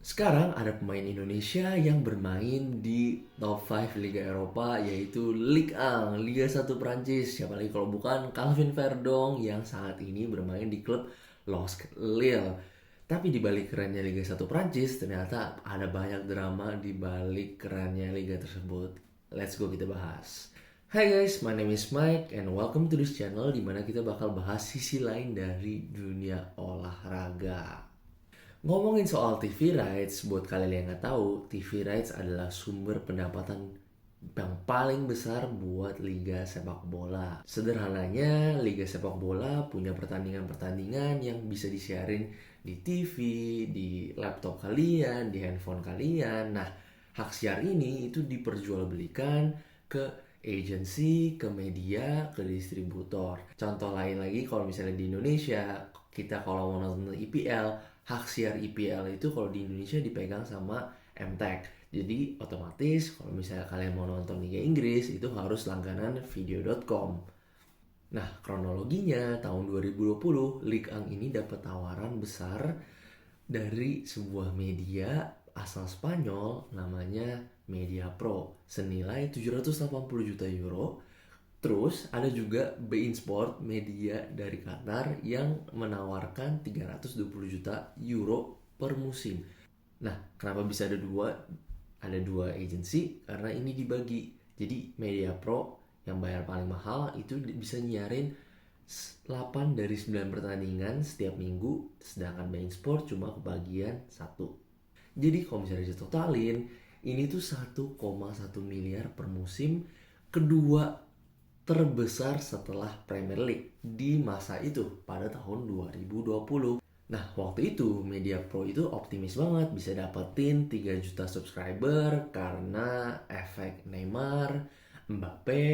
Sekarang ada pemain Indonesia yang bermain di top 5 Liga Eropa, yaitu Ligue 1, Liga 1 Prancis. Siapa lagi kalau bukan Calvin Verdong yang saat ini bermain di klub LOSC Lille. Tapi di balik kerennya Liga 1 Prancis, ternyata ada banyak drama di balik kerennya liga tersebut. Let's go kita bahas. Hai guys, my name is Mike and welcome to this channel dimana kita bakal bahas sisi lain dari dunia olahraga. Ngomongin soal TV rights, buat kalian yang nggak tahu, TV rights adalah sumber pendapatan yang paling besar buat liga sepak bola. Sederhananya, liga sepak bola punya pertandingan-pertandingan yang bisa disiarin di TV, di laptop kalian, di handphone kalian. Nah, hak siar ini itu diperjualbelikan ke agency, ke media, ke distributor. Contoh lain lagi, kalau misalnya di Indonesia, kita kalau mau nonton IPL, hak siar IPL itu kalau di Indonesia dipegang sama MTech. Jadi otomatis kalau misalnya kalian mau nonton Liga Inggris itu harus langganan video.com. Nah, kronologinya tahun 2020 Ligue 1 ini dapat tawaran besar dari sebuah media asal Spanyol namanya Media Pro senilai 780 juta euro. Terus ada juga Bein Sport, media dari Qatar yang menawarkan 320 juta euro per musim. Nah, kenapa bisa ada dua? Ada dua agency karena ini dibagi. Jadi Media Pro yang bayar paling mahal itu bisa nyiarin 8 dari 9 pertandingan setiap minggu, sedangkan Bein Sport cuma kebagian 1. Jadi kalau misalnya ditotalin, ini tuh 1,1 miliar per musim, kedua terbesar setelah Premier League di masa itu pada tahun 2020. Nah, waktu itu Media Pro itu optimis banget bisa dapetin 3 juta subscriber karena efek Neymar, Mbappe.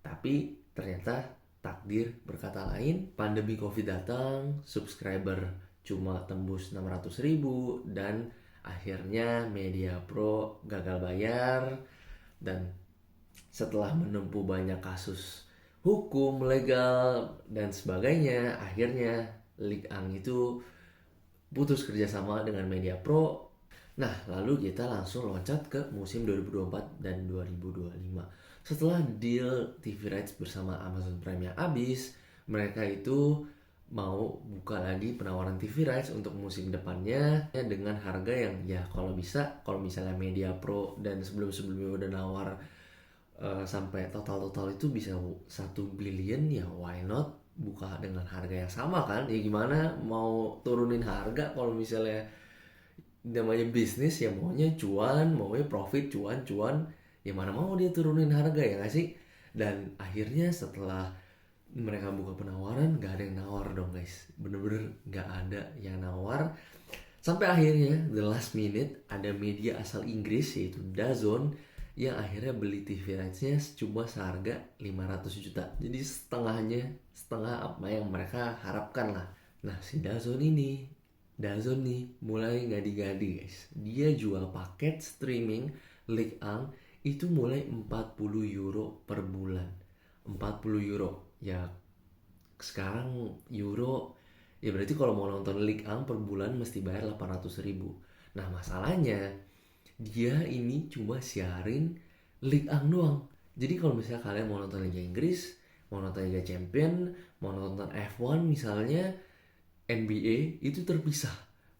Tapi ternyata takdir berkata lain, pandemi Covid datang, subscriber cuma tembus 600 ribu dan akhirnya Media Pro gagal bayar. Dan setelah menempuh banyak kasus hukum, legal, dan sebagainya, akhirnya Ligue 1 itu putus kerjasama dengan Media Pro. Nah, lalu kita langsung loncat ke musim 2024 dan 2025. Setelah deal TV rights bersama Amazon Prime yang habis, mereka itu mau buka lagi penawaran TV rights untuk musim depannya dengan harga yang ya kalau bisa, kalau misalnya Media Pro dan sebelum-sebelumnya udah nawar sampai total itu bisa 1 billion, ya why not buka dengan harga yang sama kan. Ya gimana mau turunin harga kalau misalnya namanya bisnis, ya maunya cuan, maunya profit, cuan, ya mana mau dia turunin harga, ya gak sih. Dan akhirnya setelah mereka buka penawaran, gak ada yang nawar dong guys, bener-bener gak ada yang nawar. Sampai akhirnya the last minute ada media asal Inggris yaitu DAZN yang akhirnya beli TV rights-nya cuma seharga 500 juta. Jadi setengah apa yang mereka harapkan lah. Nah, si DAZN nih mulai ngadi-ngadi guys. Dia jual paket streaming Ligue 1 itu mulai 40 euro per bulan. 40 euro. Ya sekarang euro, ya berarti kalau mau nonton Ligue 1 per bulan mesti bayar 800 ribu. Nah, masalahnya dia ini cuma siarin Ligue 1 doang. Jadi kalau misalnya kalian mau nonton Liga Inggris, mau nonton Liga Champion, mau nonton F1 misalnya, NBA itu terpisah,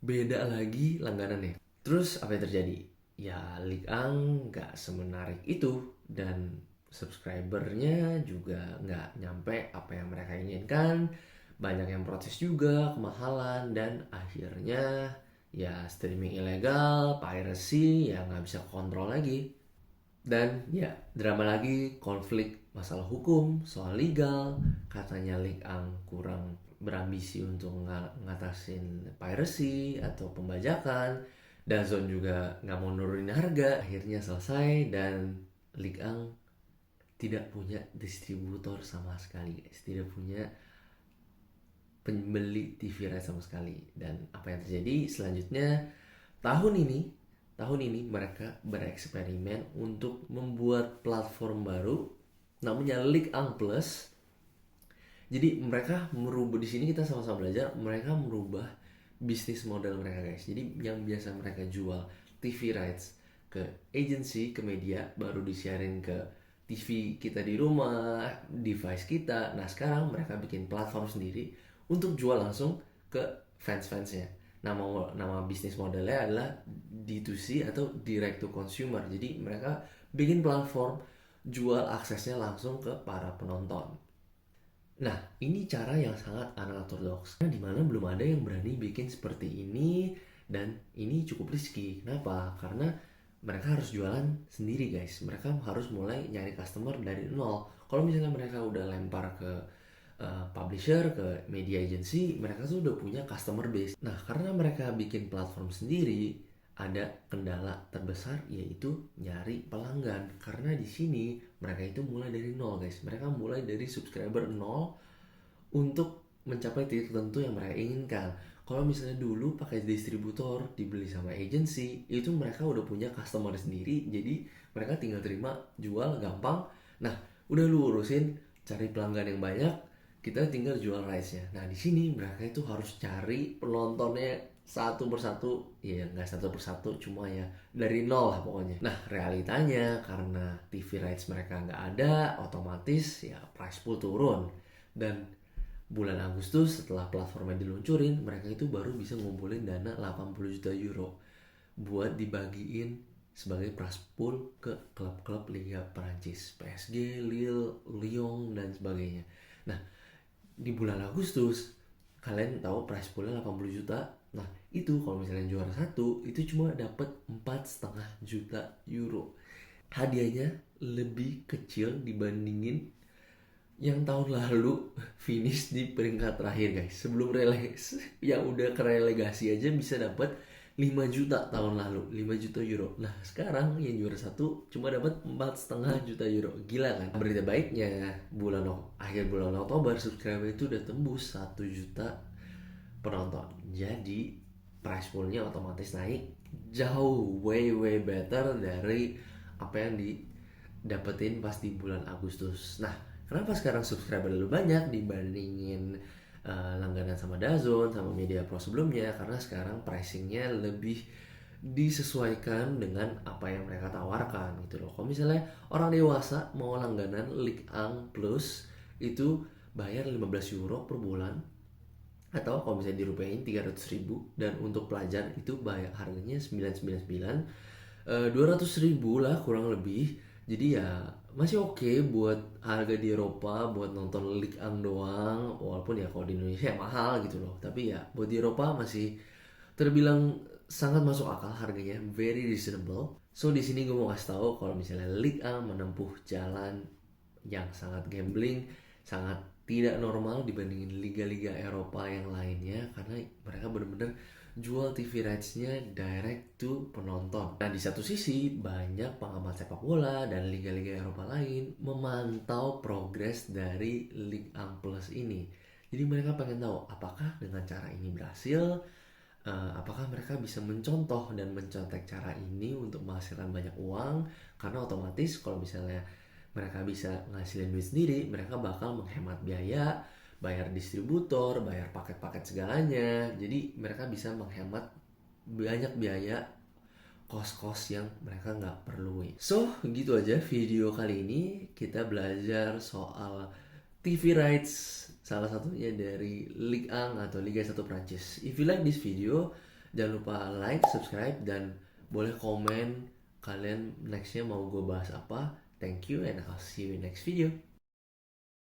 beda lagi langganannya. Terus apa yang terjadi? Ya Ligue 1 nggak semenarik itu dan subscribernya juga nggak nyampe apa yang mereka inginkan. Banyak yang protes juga, kemahalan, dan akhirnya ya streaming ilegal, piracy, ya nggak bisa kontrol lagi. Dan ya drama lagi, konflik masalah hukum soal legal, katanya Ligue 1 kurang berambisi untuk ngatasin piracy atau pembajakan. DAZN juga nggak mau nurunin harga, akhirnya selesai dan Ligue 1 tidak punya distributor sama sekali guys, tidak punya pembeli TV rights sama sekali. Dan apa yang terjadi selanjutnya, tahun ini mereka bereksperimen untuk membuat platform baru namanya Ligue 1 Plus. Jadi mereka merubah, di sini kita sama-sama belajar, mereka merubah bisnis model mereka guys. Jadi yang biasa mereka jual TV rights ke agency, ke media, baru disiarin ke TV kita di rumah, device kita. Nah sekarang mereka bikin platform sendiri untuk jual langsung ke fans-fansnya. Nama bisnis modelnya adalah D2C atau direct to consumer. Jadi mereka bikin platform jual aksesnya langsung ke para penonton. Nah, ini cara yang sangat unorthodox. Nah, dimana belum ada yang berani bikin seperti ini, dan ini cukup risky. Kenapa? Karena mereka harus jualan sendiri guys. Mereka harus mulai nyari customer dari nol. Kalau misalnya mereka udah lempar ke publisher, ke media agency, mereka tuh udah punya customer base. Nah, karena mereka bikin platform sendiri, ada kendala terbesar yaitu nyari pelanggan. Karena di sini mereka itu mulai dari nol guys. Mereka mulai dari subscriber nol untuk mencapai titik tertentu yang mereka inginkan. Kalau misalnya dulu pakai distributor, dibeli sama agency, itu mereka udah punya customer sendiri, jadi mereka tinggal terima, jual, gampang. Nah, udah lu urusin, cari pelanggan yang banyak, kita tinggal jual rights-nya. Nah, di sini mereka itu harus cari penontonnya satu persatu, ya nggak satu persatu, cuma ya dari nol lah pokoknya. Nah, realitanya karena TV rights mereka nggak ada, otomatis ya price pool turun. Dan bulan Agustus setelah platformnya diluncurin, mereka itu baru bisa ngumpulin dana 80 juta euro buat dibagiin sebagai prize pool ke klub-klub Liga Perancis, PSG, Lille, Lyon, dan sebagainya. Nah, di bulan Agustus kalian tahu prize poolnya 80 juta. Nah, itu kalau misalnya juara satu, itu cuma dapat 4,5 juta euro. Hadiahnya lebih kecil dibandingin yang tahun lalu finish di peringkat terakhir guys. Sebelum relegasi, yang udah ke relegasi aja bisa dapat 5 juta tahun lalu, 5 juta euro. Nah sekarang yang juara satu cuma dapat 4,5 juta euro. Gila kan? Berita baiknya, akhir bulan Oktober subscriber itu udah tembus 1 juta penonton. Jadi price poolnya otomatis naik jauh, way better dari apa yang didapetin pas di bulan Agustus. Nah, kenapa sekarang subscriber lebih banyak dibandingin langganan sama DAZN, sama Media Pro sebelumnya? Karena sekarang pricingnya lebih disesuaikan dengan apa yang mereka tawarkan gitu loh. Kalau misalnya orang dewasa mau langganan Ligue 1 Plus itu bayar 15 euro per bulan, atau kalau misalnya dirupiahin 300 ribu, dan untuk pelajar itu bayar harganya 999, 200 ribu lah kurang lebih. Jadi ya masih oke buat harga di Eropa, buat nonton Ligue 1 doang. Walaupun ya kalau di Indonesia ya mahal gitu loh, tapi ya buat di Eropa masih terbilang sangat masuk akal harganya, very reasonable. So di sini gue mau kasih tahu kalau misalnya Ligue 1 menempuh jalan yang sangat gambling, sangat tidak normal dibandingin liga-liga Eropa yang lainnya, karena mereka benar-benar jual TV rights-nya direct to penonton. Nah di satu sisi banyak pengamat sepak bola dan liga-liga Eropa lain memantau progres dari Ligue 1 Plus ini. Jadi mereka pengen tahu apakah dengan cara ini berhasil, apakah mereka bisa mencontoh dan mencontek cara ini untuk menghasilkan banyak uang. Karena otomatis kalau misalnya mereka bisa ngasilin duit sendiri, mereka bakal menghemat biaya, bayar distributor, bayar paket-paket segalanya. Jadi mereka bisa menghemat banyak biaya, kos-kos yang mereka nggak perlu. So gitu aja video kali ini. Kita belajar soal TV rights, salah satunya dari Ligue 1 atau Liga 1 Prancis. If you like this video, jangan lupa like, subscribe, dan boleh komen kalian nextnya mau gue bahas apa. Thank you and I'll see you in next video.